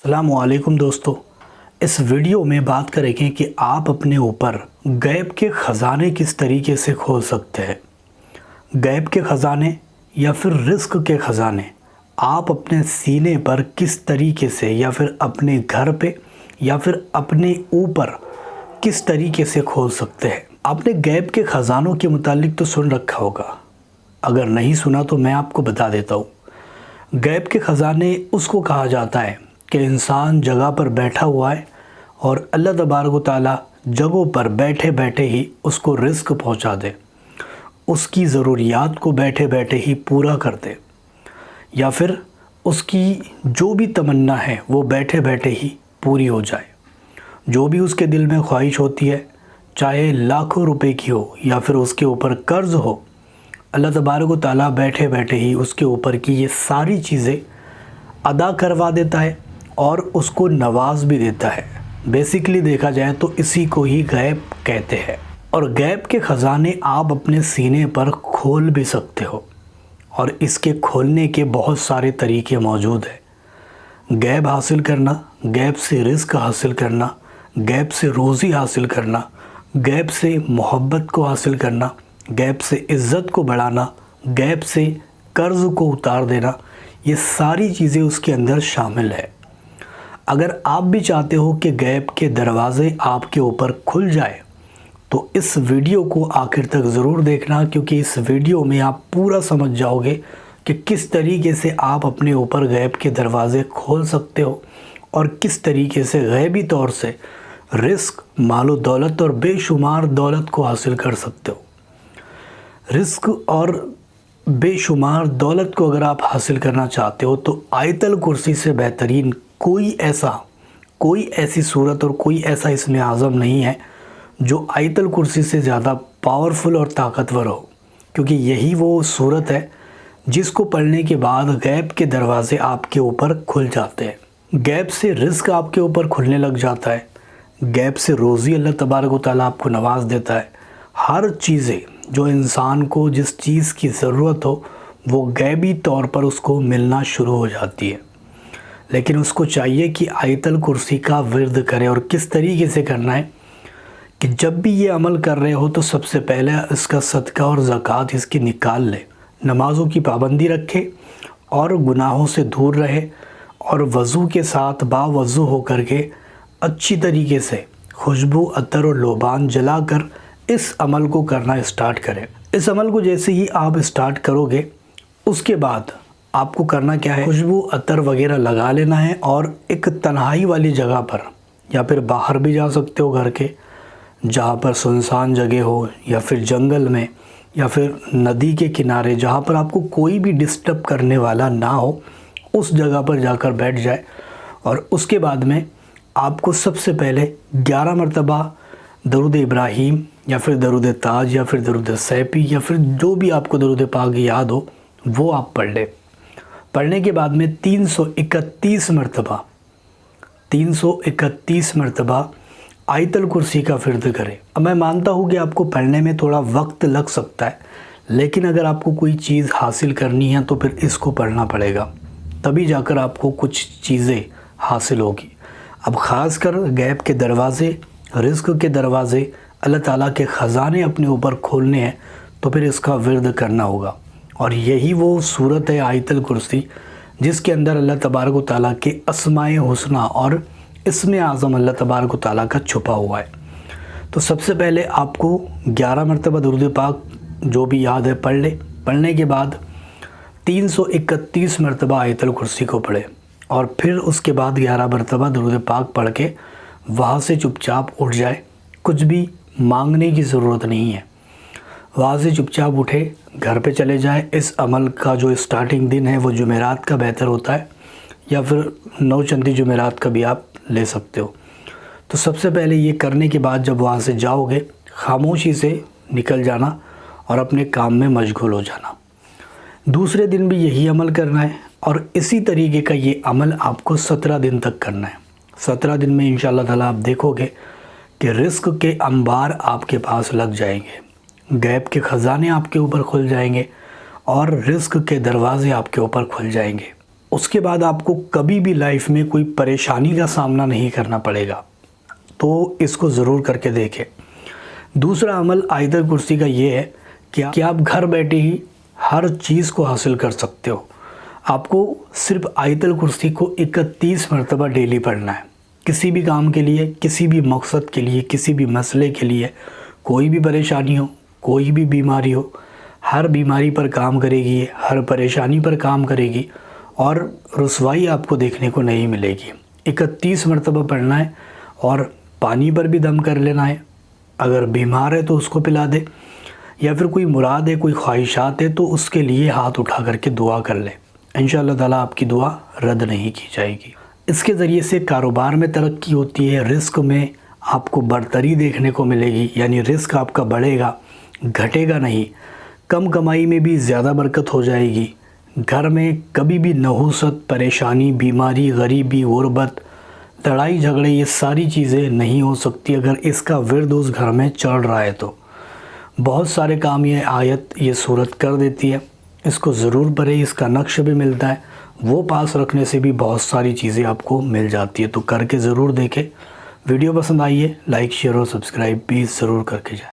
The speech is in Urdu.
السلام علیکم دوستو، اس ویڈیو میں بات کریں گے کہ آپ اپنے اوپر غیب کے خزانے کس طریقے سے کھول سکتے ہیں۔ غیب کے خزانے یا پھر رزق کے خزانے آپ اپنے سینے پر کس طریقے سے یا پھر اپنے گھر پہ یا پھر اپنے اوپر کس طریقے سے کھول سکتے ہیں۔ آپ نے غیب کے خزانوں کے متعلق تو سن رکھا ہوگا، اگر نہیں سنا تو میں آپ کو بتا دیتا ہوں۔ غیب کے خزانے اس کو کہا جاتا ہے کہ انسان جگہ پر بیٹھا ہوا ہے اور اللہ تبارک و تعالیٰ جگہوں پر بیٹھے بیٹھے ہی اس کو رزق پہنچا دے، اس کی ضروریات کو بیٹھے بیٹھے ہی پورا کر دے، یا پھر اس کی جو بھی تمنا ہے وہ بیٹھے بیٹھے ہی پوری ہو جائے۔ جو بھی اس کے دل میں خواہش ہوتی ہے، چاہے لاکھوں روپے کی ہو یا پھر اس کے اوپر قرض ہو، اللہ تبارک و تعالیٰ بیٹھے بیٹھے ہی اس کے اوپر کی یہ ساری چیزیں ادا کروا دیتا ہے اور اس کو نواز بھی دیتا ہے۔ بیسیکلی دیکھا جائے تو اسی کو ہی غیب کہتے ہیں، اور غیب کے خزانے آپ اپنے سینے پر کھول بھی سکتے ہو، اور اس کے کھولنے کے بہت سارے طریقے موجود ہیں۔ غیب حاصل کرنا، غیب سے رزق حاصل کرنا، غیب سے روزی حاصل کرنا، غیب سے محبت کو حاصل کرنا، غیب سے عزت کو بڑھانا، غیب سے قرض کو اتار دینا، یہ ساری چیزیں اس کے اندر شامل ہے۔ اگر آپ بھی چاہتے ہو کہ غیب کے دروازے آپ کے اوپر کھل جائے تو اس ویڈیو کو آخر تک ضرور دیکھنا، کیونکہ اس ویڈیو میں آپ پورا سمجھ جاؤ گے کہ کس طریقے سے آپ اپنے اوپر غیب کے دروازے کھول سکتے ہو اور کس طریقے سے غیبی طور سے رزق، مال و دولت اور بے شمار دولت کو حاصل کر سکتے ہو۔ رزق اور بے شمار دولت کو اگر آپ حاصل کرنا چاہتے ہو تو آیت الکرسی سے بہترین کوئی ایسی صورت اور کوئی ایسا اسم اعظم نہیں ہے جو آیت الکرسی سے زیادہ پاورفل اور طاقتور ہو، کیونکہ یہی وہ صورت ہے جس کو پڑھنے کے بعد غیب کے دروازے آپ کے اوپر کھل جاتے ہیں۔ غیب سے رزق آپ کے اوپر کھلنے لگ جاتا ہے، غیب سے روزی اللہ تبارک و تعالیٰ آپ کو نواز دیتا ہے۔ ہر چیزیں جو انسان کو جس چیز کی ضرورت ہو وہ غیبی طور پر اس کو ملنا شروع ہو جاتی ہے، لیکن اس کو چاہیے کہ آیت الکرسی کا ورد کرے۔ اور کس طریقے سے کرنا ہے کہ جب بھی یہ عمل کر رہے ہو تو سب سے پہلے اس کا صدقہ اور زکوٰۃ اس کی نکال لے، نمازوں کی پابندی رکھے اور گناہوں سے دور رہے، اور وضو کے ساتھ باوضو ہو کر کے اچھی طریقے سے خوشبو، عطر اور لوبان جلا کر اس عمل کو کرنا اسٹارٹ کریں۔ اس عمل کو جیسے ہی آپ اسٹارٹ کرو گے، اس کے بعد آپ کو کرنا کیا ہے، خوشبو، عطر وغیرہ لگا لینا ہے، اور ایک تنہائی والی جگہ پر یا پھر باہر بھی جا سکتے ہو گھر کے، جہاں پر سنسان جگہ ہو، یا پھر جنگل میں، یا پھر ندی کے کنارے، جہاں پر آپ کو کوئی بھی ڈسٹرب کرنے والا نہ ہو، اس جگہ پر جا کر بیٹھ جائے۔ اور اس کے بعد میں آپ کو سب سے پہلے 11 مرتبہ درود ابراہیم یا پھر درود تاج یا پھر درود سیپی یا پھر جو بھی آپ کو درود پاک یاد ہو وہ آپ پڑھ لیں۔ پڑھنے کے بعد میں 331 مرتبہ آیت الکرسی کا ورد کریں۔ اب میں مانتا ہوں کہ آپ کو پڑھنے میں تھوڑا وقت لگ سکتا ہے، لیکن اگر آپ کو کوئی چیز حاصل کرنی ہے تو پھر اس کو پڑھنا پڑے گا، تبھی جا کر آپ کو کچھ چیزیں حاصل ہوگی۔ اب خاص کر غیب کے دروازے، رزق کے دروازے، اللہ تعالیٰ کے خزانے اپنے اوپر کھولنے ہیں تو پھر اس کا ورد کرنا ہوگا، اور یہی وہ صورت ہے آیت الکرسی جس کے اندر اللہ تبارک و تعالیٰ کے اسماء حسنی اور اسم اعظم اللہ تبارک و تعالیٰ کا چھپا ہوا ہے۔ تو سب سے پہلے آپ کو 11 مرتبہ درود پاک جو بھی یاد ہے پڑھ لے، پڑھنے کے بعد 331 مرتبہ آیت الکرسی کو پڑھے، اور پھر اس کے بعد 11 مرتبہ درود پاک پڑھ کے وہاں سے چپ چاپ اٹھ جائے۔ کچھ بھی مانگنے کی ضرورت نہیں ہے، وہاں سے چپ چاپ اٹھے، گھر پہ چلے جائے۔ اس عمل کا جو اسٹارٹنگ دن ہے وہ جمعرات کا بہتر ہوتا ہے، یا پھر 9 چندی جمعرات کا بھی آپ لے سکتے ہو۔ تو سب سے پہلے یہ کرنے کے بعد جب وہاں سے جاؤ گے، خاموشی سے نکل جانا اور اپنے کام میں مشغول ہو جانا۔ دوسرے دن بھی یہی عمل کرنا ہے، اور اسی طریقے کا یہ عمل آپ کو 17 دن تک کرنا ہے۔ 17 دن میں انشاءاللہ تعالیٰ آپ دیکھو گے کہ رزق کے انبار آپ کے پاس لگ جائیں گے، غیب کے خزانے آپ کے اوپر کھل جائیں گے، اور رزق کے دروازے آپ کے اوپر کھل جائیں گے۔ اس کے بعد آپ کو کبھی بھی لائف میں کوئی پریشانی کا سامنا نہیں کرنا پڑے گا۔ تو اس کو ضرور کر کے دیکھیں۔ دوسرا عمل آیت الکرسی کا یہ ہے کہ آپ گھر بیٹھے ہی ہر چیز کو حاصل کر سکتے ہو۔ آپ کو صرف آیت الکرسی کو 31 مرتبہ ڈیلی پڑھنا ہے، کسی بھی کام کے لیے، کسی بھی مقصد کے لیے، کسی بھی مسئلے کے لیے، کوئی بھی پریشانی ہو، کوئی بھی بیماری ہو، ہر بیماری پر کام کرے گی، ہر پریشانی پر کام کرے گی اور رسوائی آپ کو دیکھنے کو نہیں ملے گی۔ 31 مرتبہ پڑھنا ہے اور پانی پر بھی دم کر لینا ہے۔ اگر بیمار ہے تو اس کو پلا دے، یا پھر کوئی مراد ہے، کوئی خواہشات ہے تو اس کے لیے ہاتھ اٹھا کر کے دعا کر لے، انشاءاللہ تعالیٰ آپ کی دعا رد نہیں کی جائے گی۔ اس کے ذریعے سے کاروبار میں ترقی ہوتی ہے، رزق میں آپ کو برتری دیکھنے کو ملے گی، یعنی رزق آپ کا بڑھے گا، گھٹے گا نہیں۔ کم کمائی میں بھی زیادہ برکت ہو جائے گی۔ گھر میں کبھی بھی نحوست، پریشانی، بیماری، غریبی، غربت، لڑائی جھگڑے، یہ ساری چیزیں نہیں ہو سکتی اگر اس کا ورد اس گھر میں چل رہا ہے تو۔ بہت سارے کام یہ آیت، یہ صورت کر دیتی ہے۔ اس کو ضرور پڑھیں، اس کا نقش بھی ملتا ہے، وہ پاس رکھنے سے بھی بہت ساری چیزیں آپ کو مل جاتی ہے، تو کر کے ضرور دیکھیں۔ ویڈیو پسند آئی ہے، لائک، شیئر اور سبسکرائب بھی ضرور کر کے جائیں۔